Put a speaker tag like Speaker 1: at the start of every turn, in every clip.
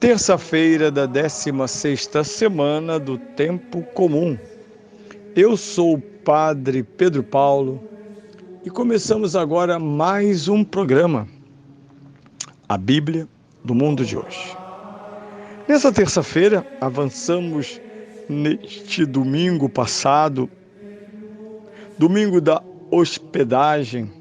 Speaker 1: Terça-feira da 16ª semana do Tempo Comum. Eu sou o Padre Pedro Paulo e começamos agora mais um programa, a Bíblia do Mundo de hoje. Nessa terça-feira, avançamos neste domingo passado, domingo da hospedagem,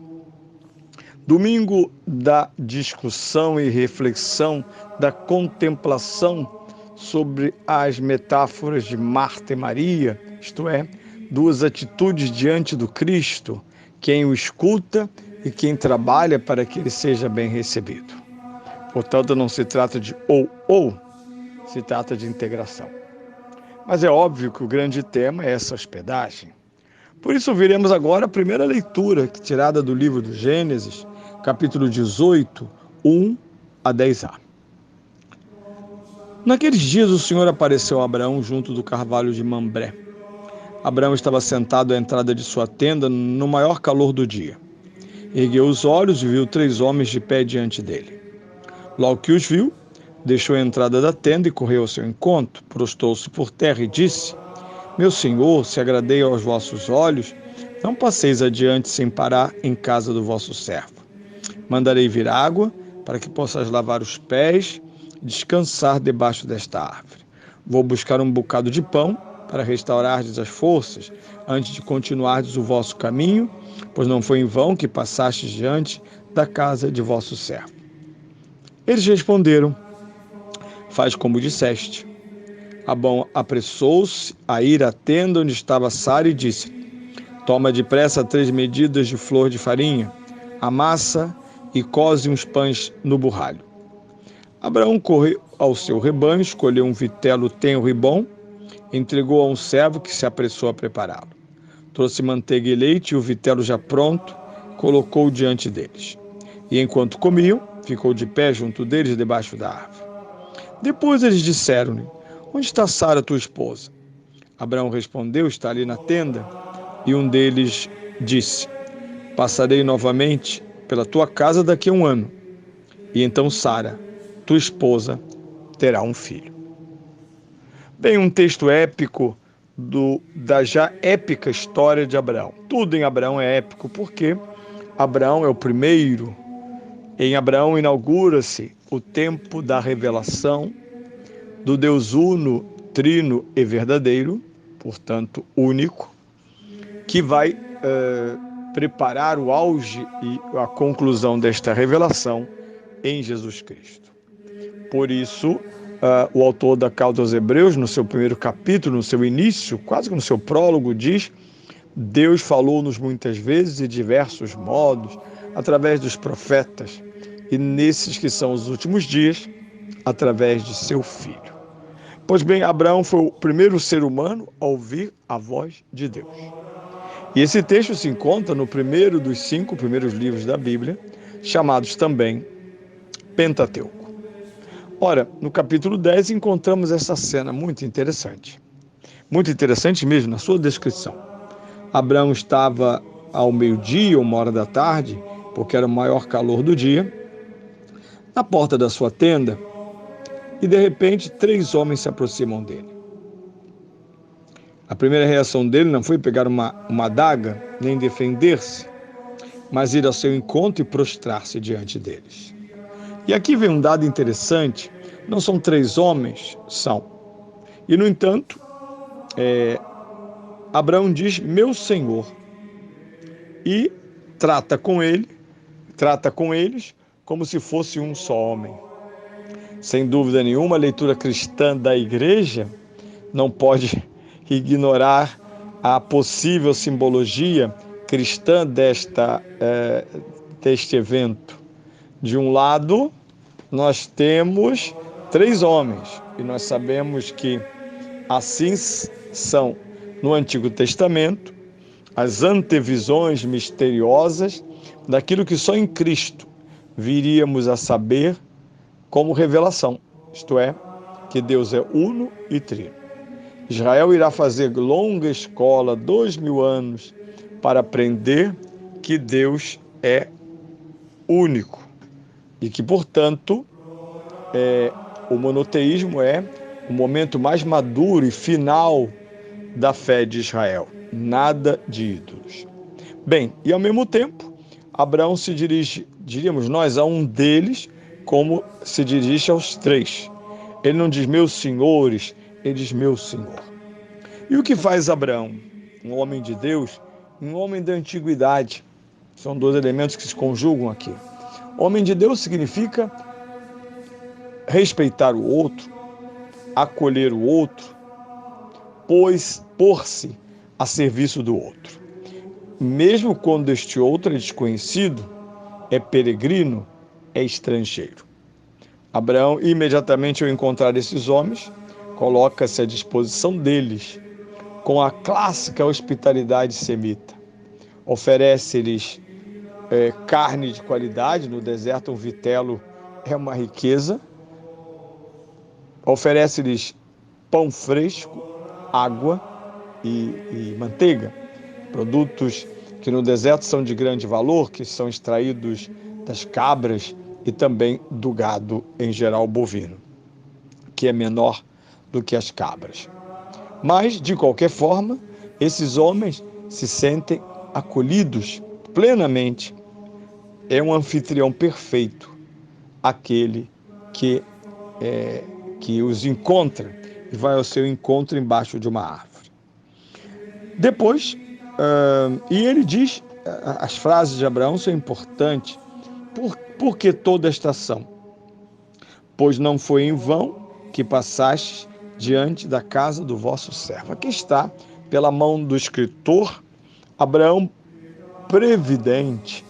Speaker 1: domingo da discussão e reflexão, da contemplação sobre as metáforas de Marta e Maria, isto é, duas atitudes diante do Cristo, quem o escuta e quem trabalha para que ele seja bem recebido. Portanto, não se trata de ou, se trata de integração. Mas é óbvio que o grande tema é essa hospedagem. Por isso, veremos agora a primeira leitura, tirada do livro do Gênesis, capítulo 18, 1 a 10a. Naqueles dias, o Senhor apareceu a Abraão junto do carvalho de Mambré. Abraão estava sentado à entrada de sua tenda no maior calor do dia. Ergueu os olhos e viu 3 homens de pé diante dele. Logo que os viu, deixou a entrada da tenda e correu ao seu encontro, prostou-se por terra e disse: Meu senhor, se agradei aos vossos olhos, não passeis adiante sem parar em casa do vosso servo. Mandarei vir água para que possas lavar os pés e descansar debaixo desta árvore. Vou buscar um bocado de pão para restaurardes as forças antes de continuardes o vosso caminho, pois não foi em vão que passastes diante da casa de vosso servo. Eles responderam: Faz como disseste. Abraão apressou-se a ir à tenda onde estava Sara e disse: Toma depressa 3 medidas de flor de farinha, amassa e coze uns pães no burralho. Abraão correu ao seu rebanho, escolheu um vitelo tenro e bom, entregou a um servo que se apressou a prepará-lo. Trouxe manteiga e leite e o vitelo já pronto, colocou diante deles. E enquanto comiam, ficou de pé junto deles debaixo da árvore. Depois eles disseram-lhe: Onde está Sara, tua esposa? Abraão respondeu: Está ali na tenda. E um deles disse: Passarei novamente pela tua casa daqui a 1 ano. E então Sara, tua esposa, terá um filho. Bem, um texto épico da já épica história de Abraão. Tudo em Abraão é épico, porque Abraão é o primeiro. Em Abraão inaugura-se o tempo da revelação do Deus uno, trino e verdadeiro, portanto único, que vai preparar o auge e a conclusão desta revelação em Jesus Cristo. Por isso, o autor da Carta aos Hebreus, no seu primeiro capítulo, no seu início, quase que no seu prólogo, diz: Deus falou-nos muitas vezes e de diversos modos, através dos profetas, e nesses que são os últimos dias, através de seu Filho. Pois bem, Abraão foi o primeiro ser humano a ouvir a voz de Deus. E esse texto se encontra no primeiro dos 5 primeiros livros da Bíblia, chamados também Pentateuco. Ora, no capítulo 10 encontramos essa cena muito interessante mesmo na sua descrição. Abraão estava ao meio-dia, 1 hora da tarde, porque era o maior calor do dia, na porta da sua tenda, e de repente 3 homens se aproximam dele. A primeira reação dele não foi pegar uma adaga, nem defender-se, mas ir ao seu encontro e prostrar-se diante deles. E aqui vem um dado interessante: não são 3 homens, são. E, no entanto, Abraão diz: Meu Senhor, e trata com eles como se fosse um só homem. Sem dúvida nenhuma, a leitura cristã da igreja não pode ignorar a possível simbologia cristã deste evento. De um lado, nós temos 3 homens, e nós sabemos que assim são, no Antigo Testamento, as antevisões misteriosas daquilo que só em Cristo viríamos a saber como revelação, isto é, que Deus é uno e trino. Israel irá fazer longa escola, 2000 anos, para aprender que Deus é único e que, portanto, o monoteísmo é o momento mais maduro e final da fé de Israel. Nada de ídolos. Bem, e ao mesmo tempo, Abraão se dirige, diríamos nós, a um deles, como se dirige aos três. Ele não diz meus senhores, ele diz meu Senhor. E o que faz Abraão? Um homem de Deus, um homem da antiguidade. São dois elementos que se conjugam aqui. Homem de Deus significa respeitar o outro, acolher o outro, pôr-se a serviço do outro. Mesmo quando este outro é desconhecido, é peregrino, é estrangeiro. Abraão, imediatamente ao encontrar esses homens, coloca-se à disposição deles com a clássica hospitalidade semita. Oferece-lhes carne de qualidade, no deserto um vitelo é uma riqueza. Oferece-lhes pão fresco, água e manteiga, produtos que no deserto são de grande valor, que são extraídos das cabras e também do gado, em geral bovino, que é menor do que as cabras. Mas, de qualquer forma, esses homens se sentem acolhidos plenamente. É um anfitrião perfeito, aquele que os encontra e vai ao seu encontro embaixo de uma árvore. Depois, e ele diz, as frases de Abraão são importantes. Por que toda esta ação? Pois não foi em vão que passastes diante da casa do vosso servo. Aqui está, pela mão do escritor, Abraão previdente,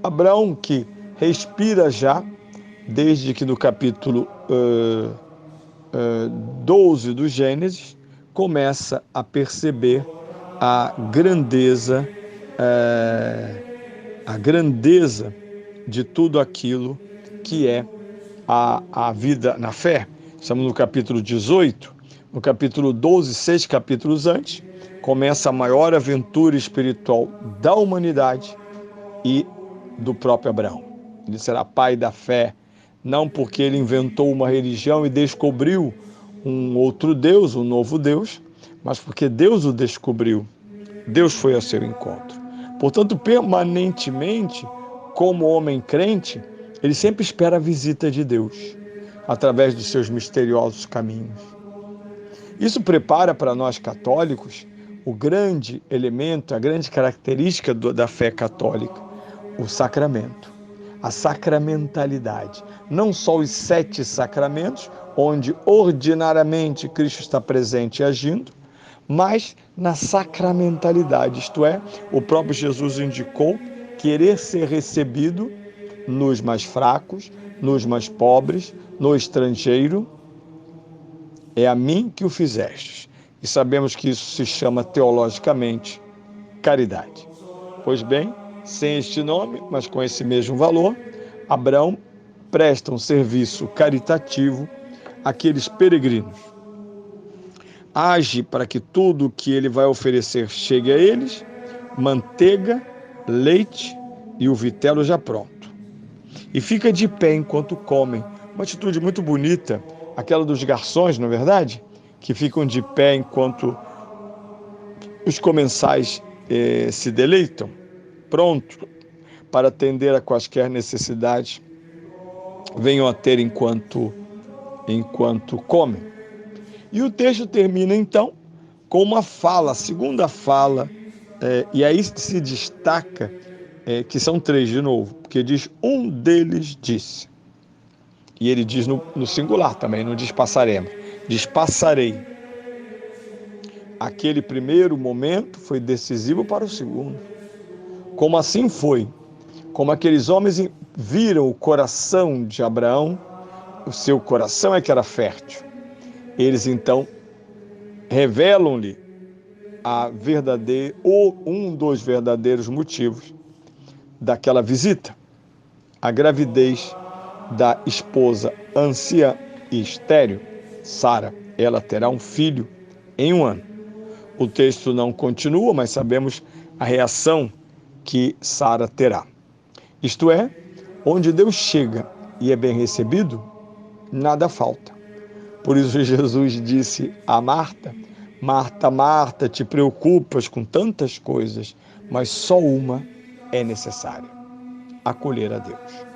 Speaker 1: Abraão que respira já, desde que no capítulo 12 do Gênesis, começa a perceber a grandeza de tudo aquilo que é a vida na fé. Estamos no capítulo 18, no capítulo 12, 6 capítulos antes, começa a maior aventura espiritual da humanidade e do próprio Abraão. Ele será pai da fé, não porque ele inventou uma religião e descobriu um outro Deus, um novo Deus, mas porque Deus o descobriu. Deus foi ao seu encontro. Portanto, permanentemente, como homem crente, ele sempre espera a visita de Deus, através dos seus misteriosos caminhos. Isso prepara para nós católicos o grande elemento, a grande característica da fé católica, o sacramento, a sacramentalidade. Não só os 7 sacramentos, onde ordinariamente Cristo está presente e agindo, mas na sacramentalidade, isto é, o próprio Jesus indicou querer ser recebido nos mais fracos, nos mais pobres, no estrangeiro. É a mim que o fizestes. E sabemos que isso se chama teologicamente caridade. Pois bem, sem este nome, mas com esse mesmo valor, Abraão presta um serviço caritativo àqueles peregrinos. Age para que tudo o que ele vai oferecer chegue a eles, manteiga, leite e o vitelo já pronto. E fica de pé enquanto comem. Uma atitude muito bonita, aquela dos garçons, não é verdade? Que ficam de pé enquanto os comensais se deleitam, pronto para atender a quaisquer necessidades venham a ter enquanto comem. E o texto termina, então, com uma fala, a segunda fala, e aí se destaca que são 3 de novo, porque diz, um deles disse. E ele diz no singular também, não diz passaremos, diz passarei. Aquele primeiro momento foi decisivo para o segundo. Como assim foi? Como aqueles homens viram o coração de Abraão, o seu coração é que era fértil. Eles então revelam-lhe um dos verdadeiros motivos daquela visita, a gravidez da esposa anciã e estéril, Sara. Ela terá um filho em 1 ano. O texto não continua, mas sabemos a reação que Sara terá. Isto é, onde Deus chega e é bem recebido, nada falta. Por isso Jesus disse a Marta: Marta, Marta, te preocupas com tantas coisas, mas só uma é necessária: acolher a Deus.